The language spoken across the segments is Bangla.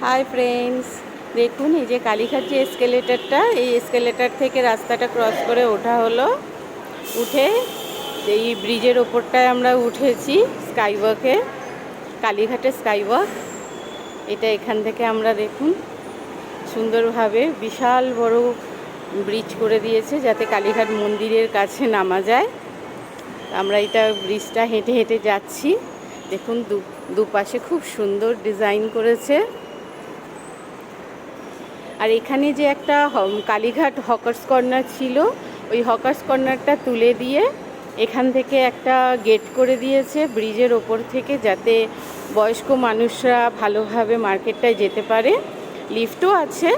হাই ফ্রেন্ডস, দেখুন এই যে কালীঘাট যে এসকেলেটারটা, এই এসকেলেটার থেকে রাস্তাটা ক্রস করে ওঠা হলো। উঠে এই ব্রিজের ওপরটায় আমরা উঠেছি স্কাইওয়াকে, কালীঘাটের স্কাইওয়াক। এটা এখান থেকে আমরা দেখুন সুন্দরভাবে বিশাল বড় ব্রিজ করে দিয়েছে যাতে কালীঘাট মন্দিরের কাছে নামা যায়। আমরা এটা ব্রিজটা হেঁটে হেঁটে যাচ্ছি। দেখুন দুপাশে খুব সুন্দর ডিজাইন করেছে। আর এখানে যে একটা কালীঘাট হকার্স কর্নার ছিল, ওই হকার্স কর্নারটা তুলে দিয়ে এখান থেকে একটা গেট করে দিয়েছে ব্রিজের ওপর থেকে, যাতে বয়স্ক মানুষরা ভালোভাবে মার্কেটটায় যেতে পারে। লিফটও আছে,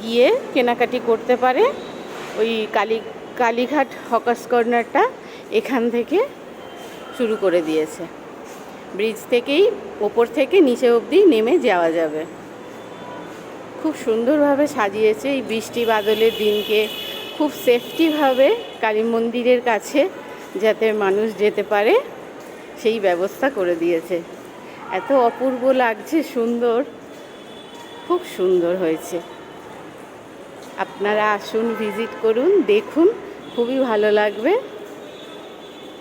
গিয়ে কেনাকাটি করতে পারে। ওই কালীঘাট হকার্স কর্নারটা এখান থেকে শুরু করে দিয়েছে। ব্রিজ থেকেই ওপর থেকে নিচে অবধি নেমে যাওয়া যাবে। খুব সুন্দরভাবে সাজিয়েছে এই বৃষ্টি বাদলের দিনকে, খুব সেফটিভাবে কালী মন্দিরের কাছে যাতে মানুষ যেতে পারে সেই ব্যবস্থা করে দিয়েছে। এত অপূর্ব লাগছে, সুন্দর, খুব সুন্দর হয়েছে। আপনারা আসুন, ভিজিট করুন, দেখুন, খুবই ভালো লাগবে।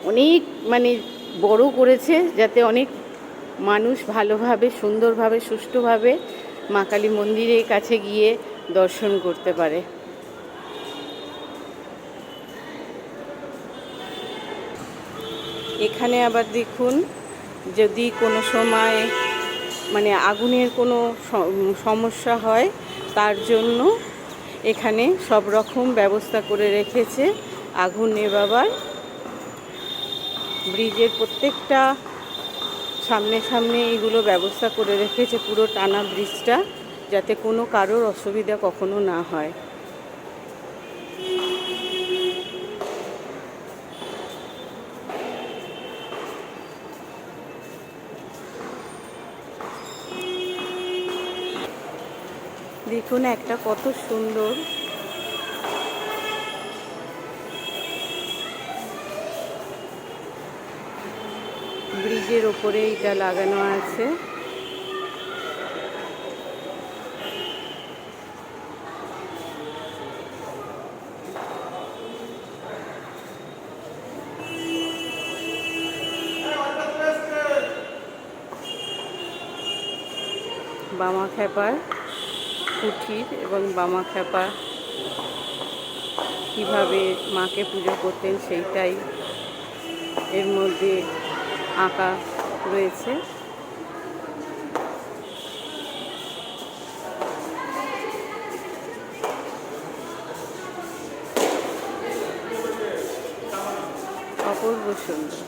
অনেক বড় করেছে যাতে অনেক মানুষ ভালোভাবে, সুন্দরভাবে, সুষ্ঠুভাবে মা কালী মন্দিরের কাছে গিয়ে দর্শন করতে পারে। এখানে আবার দেখুন, যদি কোনো সময় আগুনের কোনো সমস্যা হয়, তার জন্য এখানে সব রকম ব্যবস্থা করে রেখেছে আগুন নেভাবার। ব্রিজের প্রত্যেকটা সামনে এগুলো ব্যবস্থা করে রেখেছে, পুরো টানা ব্রিজটা, যাতে কোনো কারোর অসুবিধা কখনো না হয়। দেখুন একটা কত সুন্দর ব্রিজের ওপরে এটা লাগানো আছে। বামাখ্যাপার কুঠির এবং বামাখ্যাপা কীভাবে মাকে পুজো করতেন সেইটাই এর মধ্যে আঁকা রয়েছে। অপূর্ব সুন্দর।